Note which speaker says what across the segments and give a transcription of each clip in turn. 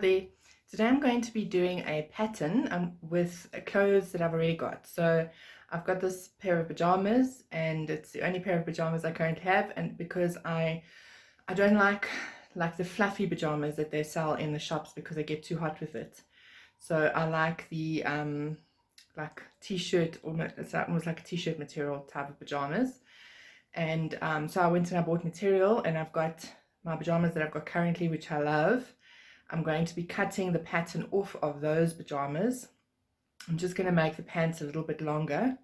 Speaker 1: there. Today I'm going to be doing a pattern with clothes that I've already got. So I've got this pair of pajamas, and it's the only pair of pajamas I currently have, and because I don't like the fluffy pajamas that they sell in the shops because they get too hot with it. So I like the like t-shirt, it's almost like a t-shirt material type of pajamas. And so I went and I bought material, and I've got my pajamas that I've got currently, which I love. I'm going to be cutting the pattern off of those pajamas. I'm just going to make the pants a little bit longer,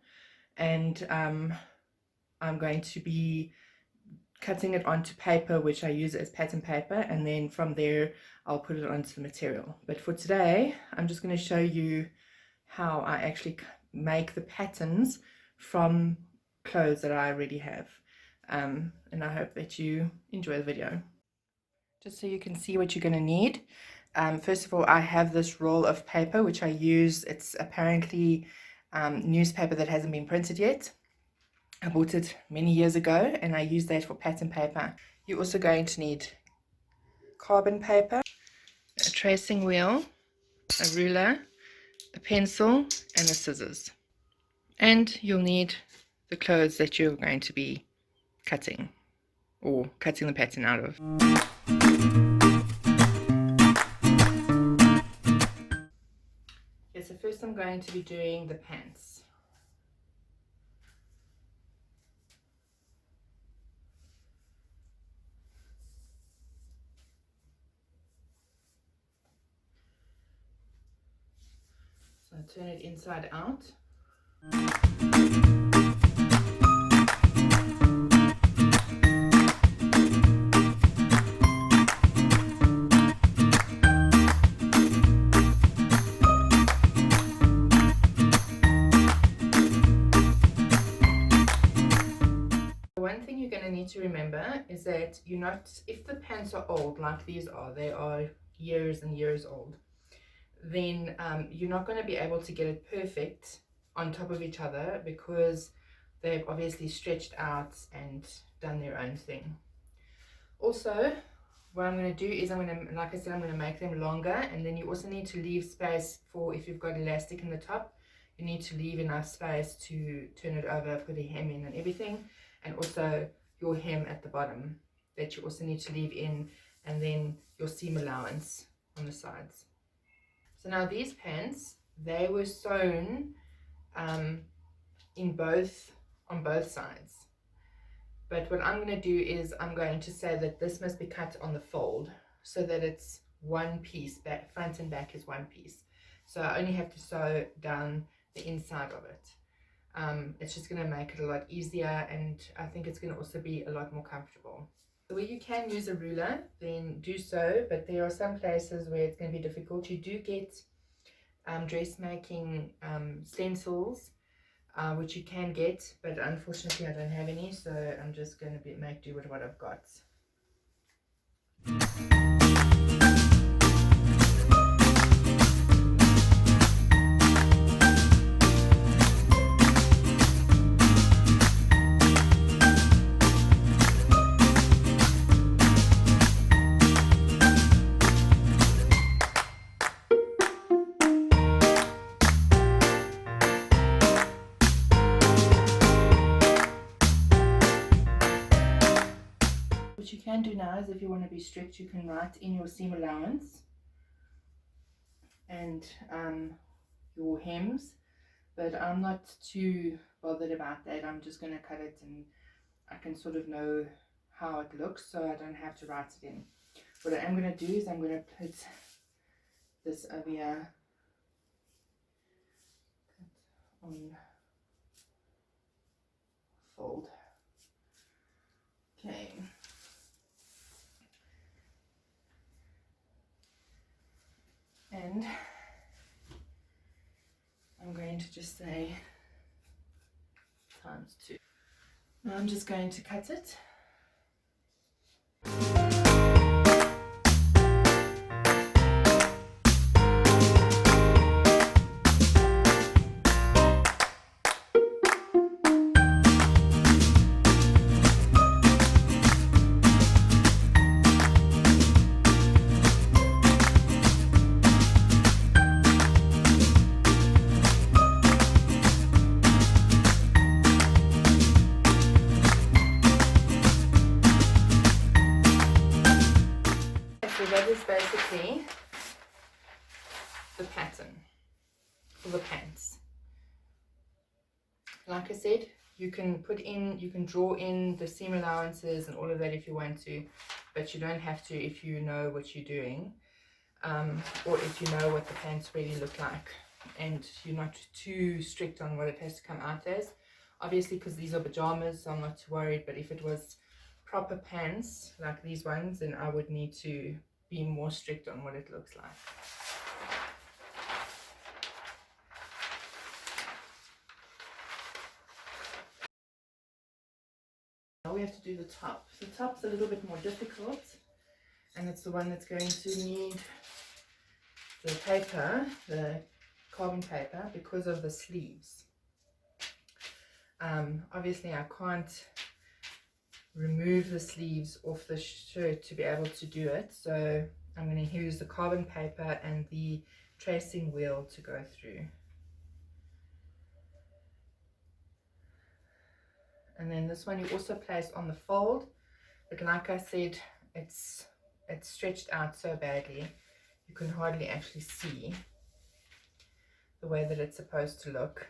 Speaker 1: and I'm going to be cutting it onto paper, which I use as pattern paper, and then from there I'll put it onto the material. But for today I'm just going to show you how I actually make the patterns from clothes that I already have, and I hope that you enjoy the video. Just so you can see what you're going to need, first of all, I have this roll of paper which I use. It's apparently newspaper that hasn't been printed yet. I bought it many years ago, and I use that for pattern paper. You're also going to need carbon paper, a tracing wheel, a ruler, a pencil, and the scissors. And you'll need the clothes that you're going to be cutting, or cutting the pattern out of. Okay, so first I'm going to be doing the pants. So I turn it inside out. One thing you're going to need to remember is that you're not, if the pants are old like these are, they are years and years old, then you're not going to be able to get it perfect on top of each other, because they've obviously stretched out and done their own thing. Also, what I'm going to do is I'm going to, like I said, I'm going to make them longer, and then you also need to leave space for, if you've got elastic in the top, you need to leave enough space to turn it over, put a hem in and everything, and also your hem at the bottom that you also need to leave in, and then your seam allowance on the sides. So now these pants, they were sewn on both sides. But what I'm going to do is I'm going to say that this must be cut on the fold, so that it's one piece, back, front and back is one piece. So I only have to sew down the inside of it. It's just going to make it a lot easier, and I think it's going to also be a lot more comfortable. Where you can use a ruler, then do so, but there are some places where it's going to be difficult. You do get dressmaking stencils, which you can get, but unfortunately I don't have any, so I'm just going to make do with what I've got. What you can do now is, if you want to be strict, you can write in your seam allowance and your hems, but I'm not too bothered about that. I'm just going to cut it, and I can sort of know how it looks, so I don't have to write it in. What I am going to do is I'm going to put this over here on fold. Okay. And I'm going to just say ×2. Now I'm just going to cut it. that is basically the pattern for the pants. Like I said, you can draw in the seam allowances and all of that if you want to, but you don't have to if you know what you're doing, or if you know what the pants really look like and you're not too strict on what it has to come out as. Obviously, because these are pajamas, so I'm not too worried, but if it was proper pants like these ones, then I would need to be more strict on what it looks like. Now we have to do the top. The top's a little bit more difficult, and it's the one that's going to need the paper, the carbon paper, because of the sleeves. Obviously I can't remove the sleeves off the shirt to be able to do it, so I'm going to use the carbon paper and the tracing wheel to go through. And then this one you also place on the fold, but like I said, it's stretched out so badly you can hardly actually see the way that it's supposed to look.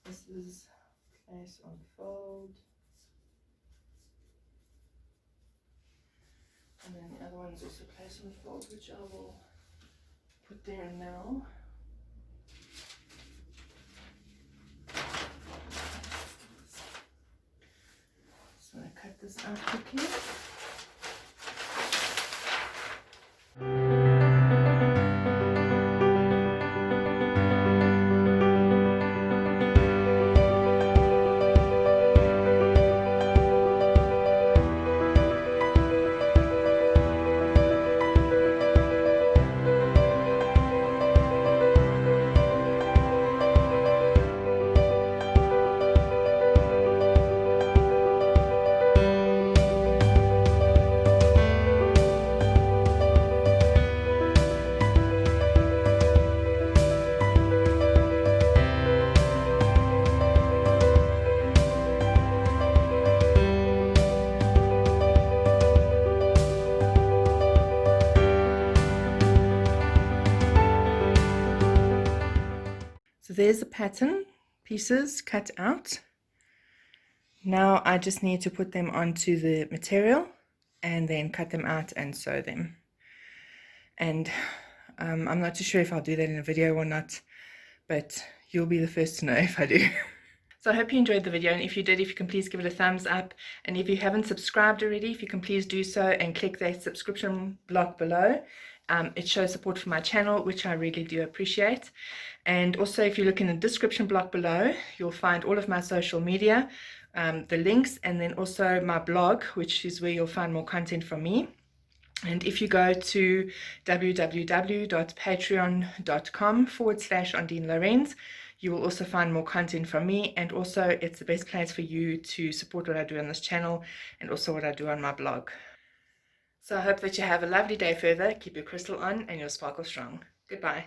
Speaker 1: This is place on fold, and then the other one's also place on fold, which I will put there now. So I cut this out quickly. So there's the pattern pieces cut out. Now I just need to put them onto the material and then cut them out and sew them. And I'm not too sure if I'll do that in a video or not, but you'll be the first to know if I do. So I hope you enjoyed the video, and if you did, if you can please give it a thumbs up, and if you haven't subscribed already, if you can please do so and click that subscription block below. It shows support for my channel, which I really do appreciate. And also, if you look in the description block below, you'll find all of my social media, the links, and then also my blog, which is where you'll find more content from me. And if you go to www.patreon.com/Ondeane Lourens, you will also find more content from me, and also it's the best place for you to support what I do on this channel and also what I do on my blog. So I hope that you have a lovely day further. Keep your crystal on and your sparkle strong. Goodbye.